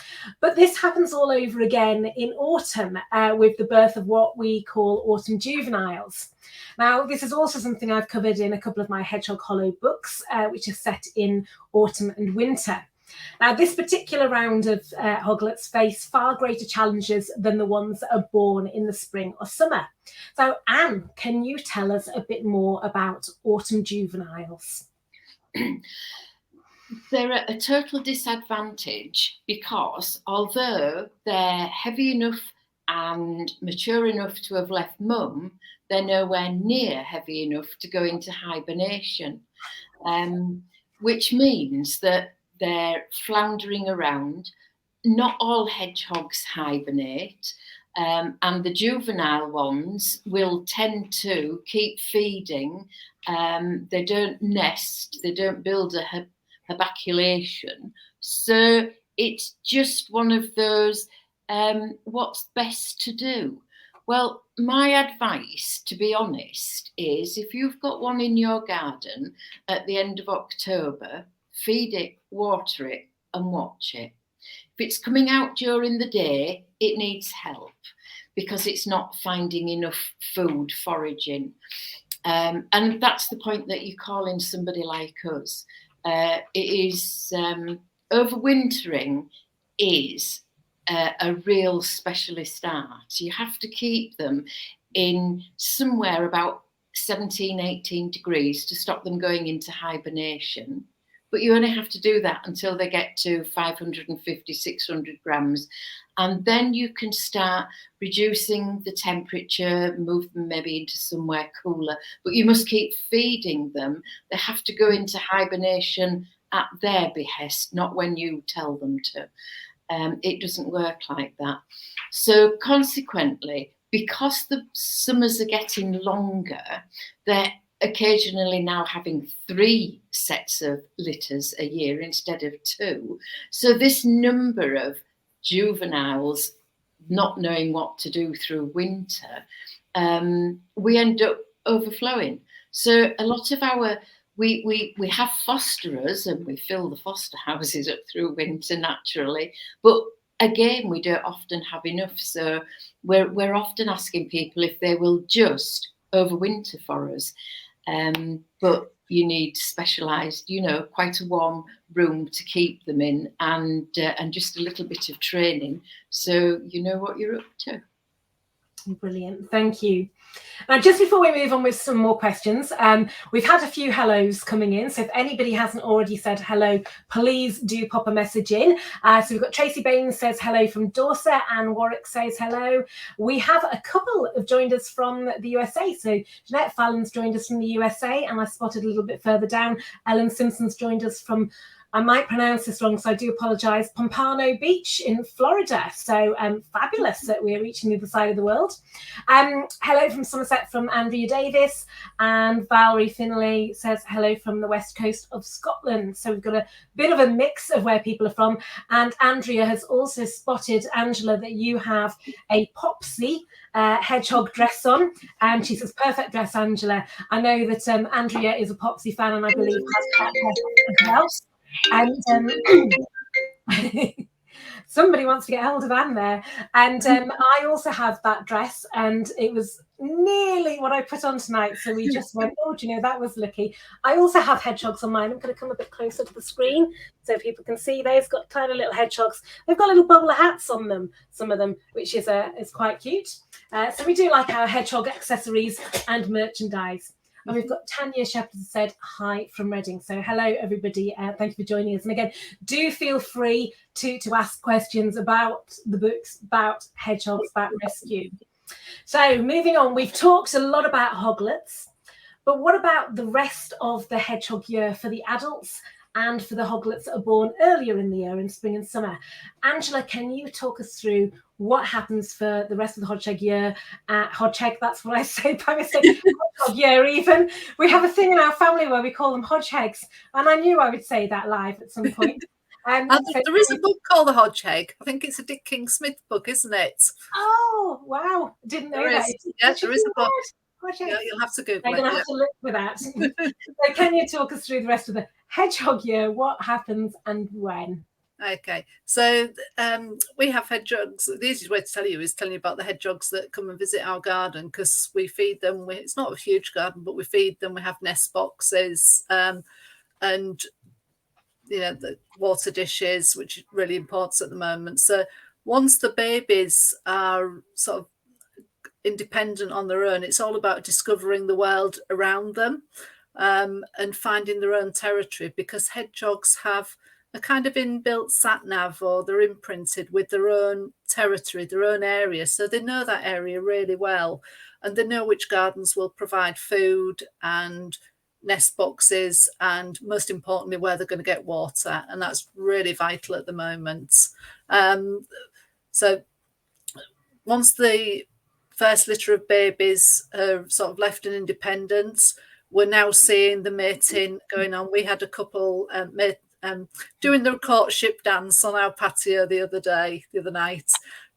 but this happens all over again in autumn with the birth of what we call autumn juveniles. Now, this is also something I've covered in a couple of my Hedgehog Hollow books, which are set in autumn and winter. Now, this particular round of hoglets face far greater challenges than the ones that are born in the spring or summer. So, Anne, can you tell us a bit more about autumn juveniles? They're at a total disadvantage because although they're heavy enough and mature enough to have left mum, they're nowhere near heavy enough to go into hibernation, which means that they're floundering around. Not all hedgehogs hibernate, and the juvenile ones will tend to keep feeding. They don't nest, they don't build a herbaculation. So it's just one of those, what's best to do? Well, my advice, to be honest, is if you've got one in your garden at the end of October, feed it, water it, and watch it. If it's coming out during the day, it needs help because it's not finding enough food foraging. And that's the point that you call in somebody like us. It is overwintering is a real specialist art. You have to keep them in somewhere about 17, 18 degrees to stop them going into hibernation. But you only have to do that until they get to 550, 600 grams. And then you can start reducing the temperature, move them maybe into somewhere cooler. But you must keep feeding them. They have to go into hibernation at their behest, not when you tell them to. It doesn't work like that. So consequently, because the summers are getting longer, they're occasionally now having 3 sets of litters a year instead of 2. So this number of juveniles not knowing what to do through winter, we end up overflowing. So a lot of our we have fosterers and we fill the foster houses up through winter naturally, but again we don't often have enough. So we're often asking people if they will just overwinter for us. But you need specialised, quite a warm room to keep them in, and just a little bit of training, so you know what you're up to. Brilliant, thank you. Now, just before we move on with some more questions, we've had a few hellos coming in. So if anybody hasn't already said hello, please do pop a message in. So we've got Tracy Baines says hello from Dorset, and Warwick says hello. We have a couple have joined us from the USA. So Jeanette Fallon's joined us from the USA, and I spotted a little bit further down, Ellen Simpson's joined us from, I might pronounce this wrong, so I do apologise, Pompano Beach in Florida. So fabulous that we're reaching the other side of the world. Hello from Somerset from Andrea Davis, and Valerie Finlay says hello from the west coast of Scotland. So we've got a bit of a mix of where people are from. And Andrea has also spotted, Angela, that you have a Popsy hedgehog dress on, and she says perfect dress, Angela. I know that Andrea is a Popsy fan, and I believe has that dress as well. And somebody wants to get hold of Anne there. And I also have that dress, and it was nearly what I put on tonight. So we just went, oh, do you know, that was lucky. I also have hedgehogs on mine. I'm going to come a bit closer to the screen so people can see. They've got tiny little hedgehogs. They've got little bowler hats on them, some of them, which is quite cute. So we do like our hedgehog accessories and merchandise. And we've got Tanya Shepherd said hi from Reading. So hello, everybody. Thank you for joining us. And again, do feel free to ask questions about the books, about hedgehogs, about rescue. So moving on, we've talked a lot about hoglets, but what about the rest of the hedgehog year for the adults and for the hoglets that are born earlier in the year, in spring and summer? Angela, can you talk us through what happens for the rest of the hodgehog year? Hodgehog, that's what I say by mistake. Hodgehog year even. We have a thing in our family where we call them hodgehogs, and I knew I would say that live at some point. So there is a book called The Hodgehog. I think it's a Dick King Smith book, isn't it? Oh, wow. Didn't know that. Yeah, there is a book. Yeah, you'll have to Google it. I'm going to have to look for that. So can you talk us through the rest of the hedgehog year? What happens and when? Okay, so we have hedgehogs. The easiest way to tell you is telling you about the hedgehogs that come and visit our garden, because we feed them. It's not a huge garden, but we feed them. We have nest boxes and the water dishes, which is really important at the moment. So once the babies are sort of independent on their own, it's all about discovering the world around them and finding their own territory, because hedgehogs have a kind of inbuilt sat nav, or they're imprinted with their own territory, their own area. So they know that area really well, and they know which gardens will provide food and nest boxes, and most importantly, where they're going to get water. And that's really vital at the moment. So once the first litter of babies are sort of left in independence, we're now seeing the mating going on. We had a couple doing the courtship dance on our patio the other night.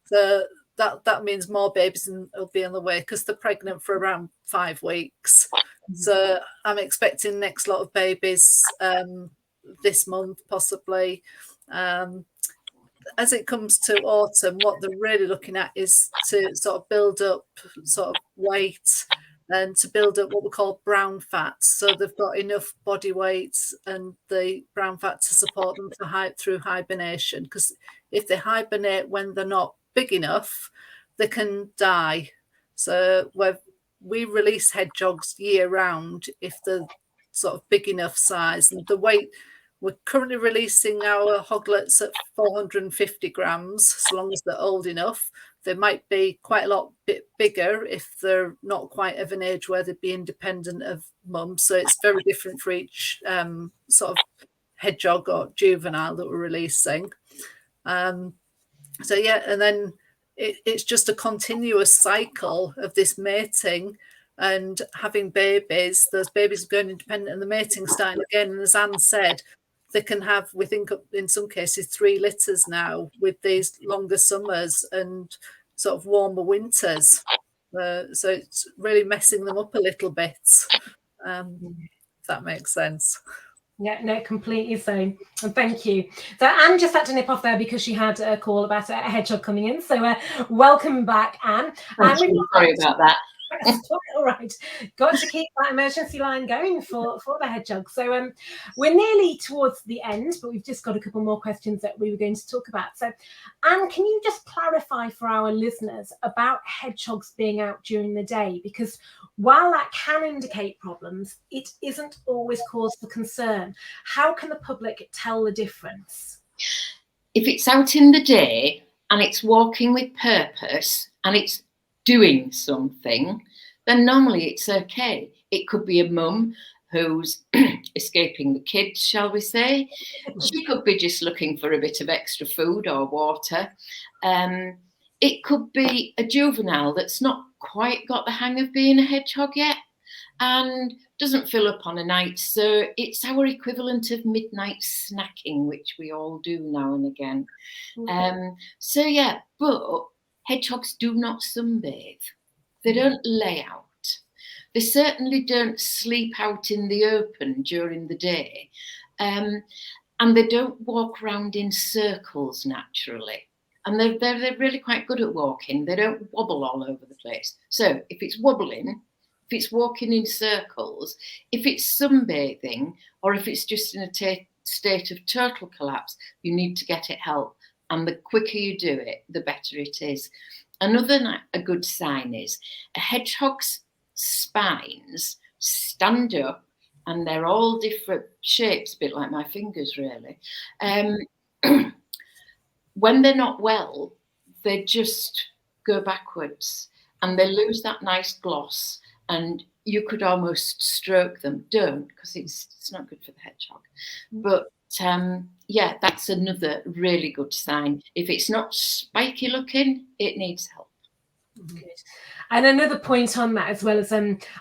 So that means more babies will be on the way, because they're pregnant for around 5 weeks. So I'm expecting next lot of babies this month, possibly. As it comes to autumn, what they're really looking at is to sort of build up sort of weight and to build up what we call brown fats. So they've got enough body weight and the brown fat to support them through hibernation. Because if they hibernate when they're not big enough, they can die. So we release hedgehogs year round if they're sort of big enough size. And the weight, we're currently releasing our hoglets at 450 grams, as long as they're old enough. They might be quite a lot bit bigger if they're not quite of an age where they'd be independent of mum. So it's very different for each sort of hedgehog or juvenile that we're releasing. So yeah, and then it's just a continuous cycle of this mating and having babies. Those babies are going independent and the mating starting again. And as Anne said, they can have, we think in some cases, 3 litters now with these longer summers and sort of warmer winters. So it's really messing them up a little bit, if that makes sense. Yeah, no, completely so. And thank you. So Anne just had to nip off there because she had a call about a hedgehog coming in. So welcome back, Anne. Sorry about that. All right, got to keep that emergency line going for the hedgehog. So we're nearly towards the end, but we've just got a couple more questions that we were going to talk about. So Anne, can you just clarify for our listeners about hedgehogs being out during the day? Because while that can indicate problems, it isn't always cause for concern. How can the public tell the difference? If it's out in the day and it's walking with purpose and it's doing something, then normally it's okay. It could be a mum who's escaping the kids, shall we say. She could be just looking for a bit of extra food or water. It could be a juvenile that's not quite got the hang of being a hedgehog yet and doesn't fill up on a night. So it's our equivalent of midnight snacking, which we all do now and again. So yeah, but hedgehogs do not sunbathe. They don't lay out. They certainly don't sleep out in the open during the day. And they don't walk around in circles naturally. And they're really quite good at walking. They don't wobble all over the place. So if it's wobbling, if it's walking in circles, if it's sunbathing, or if it's just in a state of total collapse, you need to get it help. And the quicker you do it, the better it is. A good sign is a hedgehog's spines stand up, and they're all different shapes, a bit like my fingers, really. When they're not well, they just go backwards and they lose that nice gloss, and you could almost stroke them. Don't, because it's not good for the hedgehog. But yeah, that's another really good sign. If it's not spiky looking, it needs help. Good. And another point on that as well is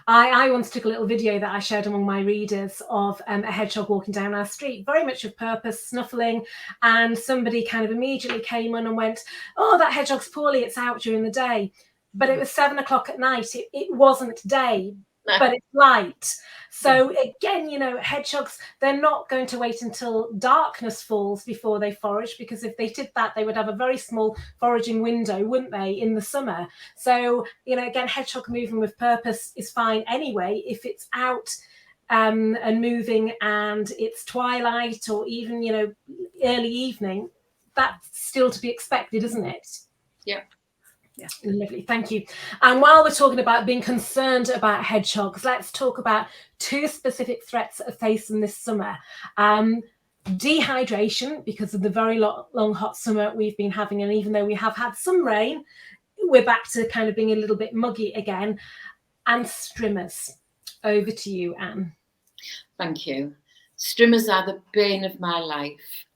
I once took a little video that I shared among my readers of a hedgehog walking down our street, very much of purpose, snuffling, and somebody kind of immediately came on and went, oh, that hedgehog's poorly, it's out during the day. But it was 7 o'clock at night. It wasn't day, but it's light. So again, you know, hedgehogs, they're not going to wait until darkness falls before they forage, because if they did that, they would have a very small foraging window, wouldn't they, in the summer? So, you know, again, hedgehog moving with purpose is fine anyway. If it's out and moving and it's twilight or even, you know, early evening, that's still to be expected, isn't it? Yeah. Yeah, lovely, thank you. And while we're talking about being concerned about hedgehogs, let's talk about 2 specific threats that are facing this summer. Dehydration, because of the very long hot summer we've been having, and even though we have had some rain, we're back to kind of being a little bit muggy again. And strimmers. Over to you, Anne. Thank you. Strimmers are the bane of my life.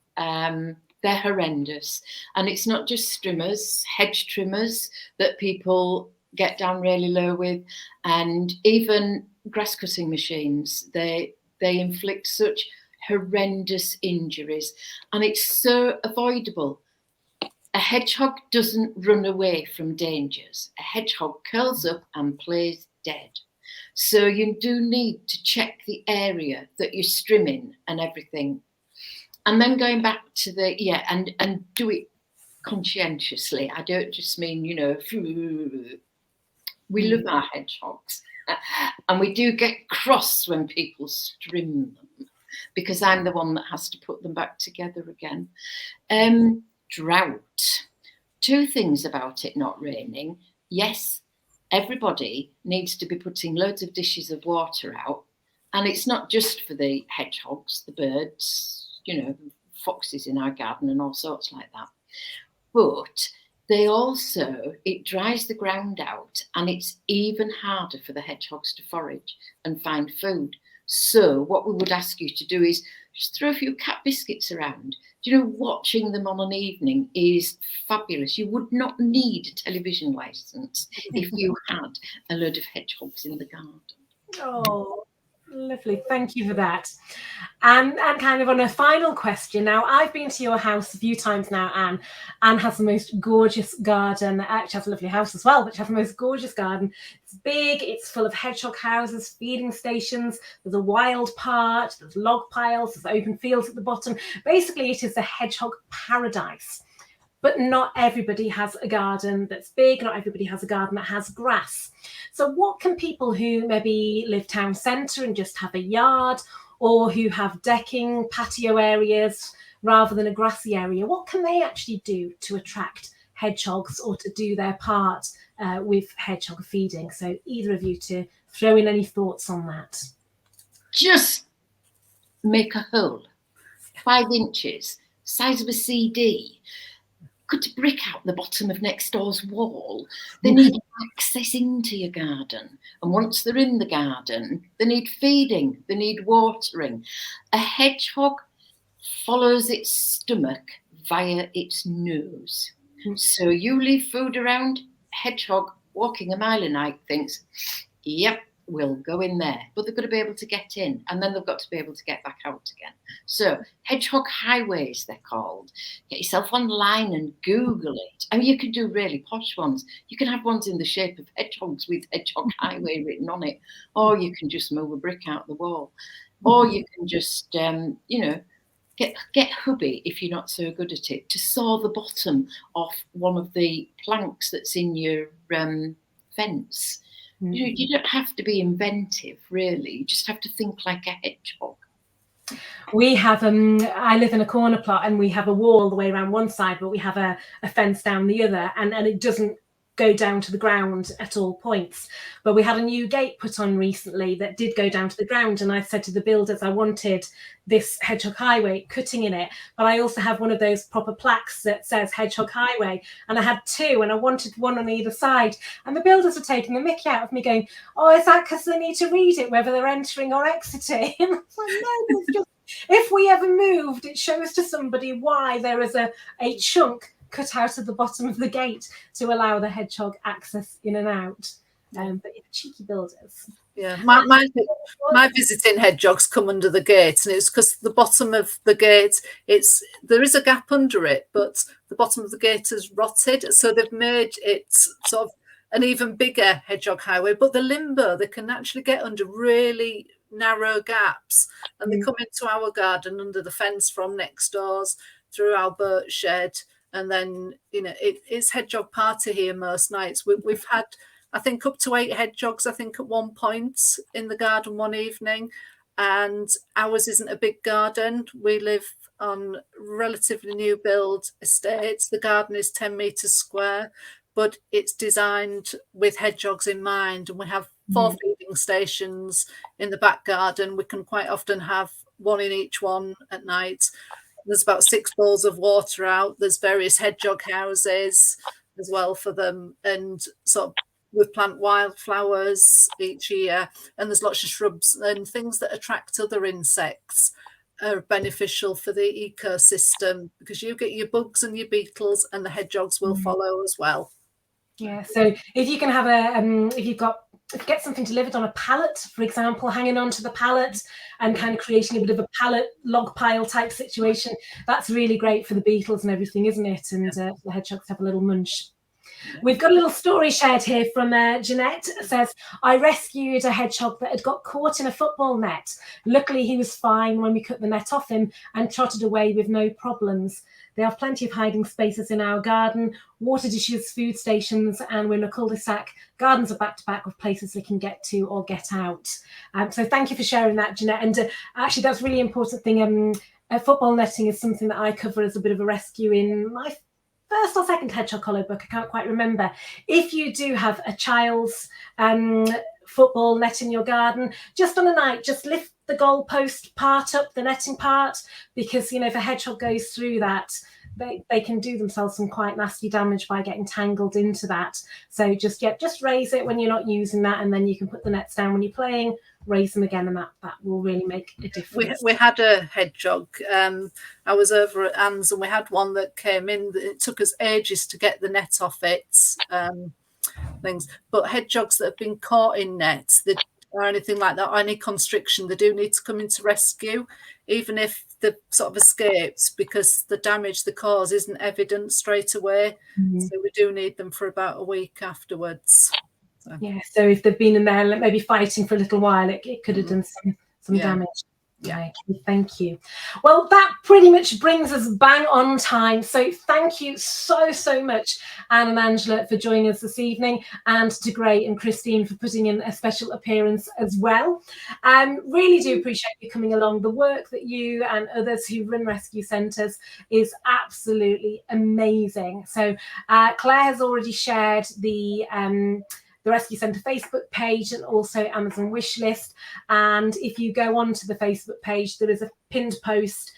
They're horrendous. And it's not just strimmers, hedge trimmers that people get down really low with, and even grass cutting machines. They inflict such horrendous injuries, and it's so avoidable. A hedgehog doesn't run away from dangers. A hedgehog curls up and plays dead. So you do need to check the area that you're strimming and everything. And then going back to and do it conscientiously. I don't just mean, you know, We love our hedgehogs. And we do get cross when people strim them, because I'm the one that has to put them back together again. Drought. Two things about it not raining. Yes, everybody needs to be putting loads of dishes of water out. And it's not just for the hedgehogs, the birds, you know, foxes in our garden and all sorts like that. But they also, it dries the ground out, and it's even harder for the hedgehogs to forage and find food. So what we would ask you to do is just throw a few cat biscuits around. Do you know, watching them on an evening is fabulous. You would not need a television license if you had a load of hedgehogs in the garden. Oh, lovely. Thank you for that. And kind of on a final question. Now, I've been to your house a few times now, Anne. Anne has the most gorgeous garden. Actually has a lovely house as well, but she has the most gorgeous garden. It's big. It's full of hedgehog houses, feeding stations. There's a wild part. There's log piles. There's open fields at the bottom. Basically, it is a hedgehog paradise. But not everybody has a garden that's big. Not everybody has a garden that has grass. So what can people who maybe live town centre and just have a yard, or who have decking, patio areas rather than a grassy area, what can they actually do to attract hedgehogs or to do their part with hedgehog feeding? So either of you to throw in any thoughts on that. Just make a hole, 5 inches, size of a CD. Could brick out the bottom of next door's wall. They need access into your garden. And once they're in the garden, they need feeding, they need watering. A hedgehog follows its stomach via its nose. So you leave food around, hedgehog walking a mile a night thinks, yep, we'll go in there. But they've got to be able to get in, and then they've got to be able to get back out again. So hedgehog highways, they're called. Get yourself online and Google it. I mean, you can do really posh ones. You can have ones in the shape of hedgehogs with hedgehog highway written on it, or you can just move a brick out the wall, or you can just, you know, get hubby, if you're not so good at it, to saw the bottom off one of the planks that's in your fence. You don't have to be inventive, really. You just have to think like a hedgehog. We have, I live in a corner plot, and we have a wall all the way around one side, but we have a fence down the other, and it doesn't go down to the ground at all points. But we had a new gate put on recently that did go down to the ground, and I said to the builders I wanted this hedgehog highway cutting in it, but I also have one of those proper plaques that says hedgehog highway, and I had 2, and I wanted one on either side, and the builders were taking the mickey out of me, going, oh, is that because they need to read it whether they're entering or exiting? And I was like, no, it's just, if we ever moved, it shows to somebody why there is a chunk cut out of the bottom of the gate to allow the hedgehog access in and out. But yeah, cheeky builders. Yeah, my visiting hedgehogs come under the gate, and it's because the bottom of the gate, there is a gap under it, but the bottom of the gate is rotted, so they've made it sort of an even bigger hedgehog highway. But the limbo, they can actually get under really narrow gaps, and they come into our garden under the fence from next doors, through our birch shed. And then, you know, it's hedgehog party here most nights. We've had, I think, up to 8 hedgehogs, I think, at one point in the garden one evening. And ours isn't a big garden. We live on relatively new build estates. The garden is 10 metres square, but it's designed with hedgehogs in mind. And we have 4 feeding stations in the back garden. We can quite often have one in each one at night. There's about 6 bowls of water out. There's various hedgehog houses as well for them. And sort of we plant wildflowers each year. And there's lots of shrubs and things that attract other insects, are beneficial for the ecosystem, because you get your bugs and your beetles, and the hedgehogs will follow as well. Yeah, so if you can have if you get something delivered on a pallet, for example, hanging onto the pallet and kind of creating a bit of a pallet log pile type situation, that's really great for the beetles and everything, isn't it? And the hedgehogs have a little munch. We've got a little story shared here from Jeanette. It says, I rescued a hedgehog that had got caught in a football net. Luckily, he was fine when we cut the net off him and trotted away with no problems. They have plenty of hiding spaces in our garden, water dishes, food stations, and we're in a cul-de-sac. Gardens are back-to-back with places they can get to or get out. So thank you for sharing that, Jeanette. And actually, that's a really important thing. Football netting is something that I cover as a bit of a rescue in my first or second Hedgehog Hollow book. I can't quite remember. If you do have a child's football net in your garden, just on a night, just lift the goalpost part up, the netting part, because, you know, if a hedgehog goes through that, they can do themselves some quite nasty damage by getting tangled into that. So just raise it when you're not using that, and then you can put the nets down when you're playing, raise them again, and that will really make a difference. We had a hedgehog. I was over at Anne's and we had one that came in. It took us ages to get the net off its things. But hedgehogs that have been caught in nets or anything like that, or any constriction, they do need to come into rescue, even if they've sort of escaped, because the damage they cause isn't evident straight away. So we do need them for about a week afterwards. So. Yeah, so if they've been in there maybe fighting for a little while, it could have done some damage. Yeah, thank you. Well, that pretty much brings us bang on time. So thank you so much, Anne and Angela, for joining us this evening, and to Gray and Christine for putting in a special appearance as well. Really do appreciate you coming along. The work that you and others who run rescue centres is absolutely amazing. So Claire has already shared the Rescue Centre Facebook page and also Amazon wish list. And if you go onto the Facebook page, there is a pinned post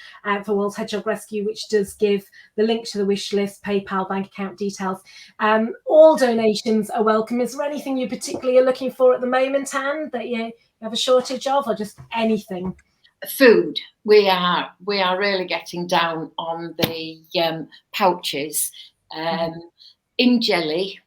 for Wolds Hedgehog Rescue, which does give the link to the wish list, PayPal, bank account details. All donations are welcome. Is there anything you particularly are looking for at the moment, Anne, that you have a shortage of, or just anything? Food. We are really getting down on the pouches. In jelly,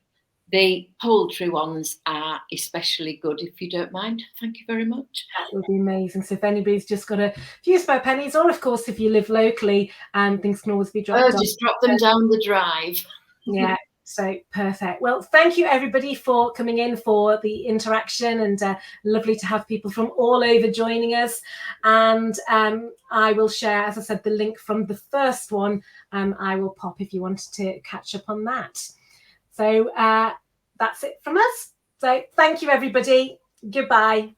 the poultry ones are especially good, if you don't mind. Thank you very much. That would be amazing. So if anybody's just got a few spare pennies, or of course, if you live locally, things can always be dropped off. Just drop them down the drive. Yeah, so perfect. Well, thank you everybody for coming in for the interaction, and lovely to have people from all over joining us. And I will share, as I said, the link from the first one. I will pop if you wanted to catch up on that. So that's it from us. So thank you, everybody. Goodbye.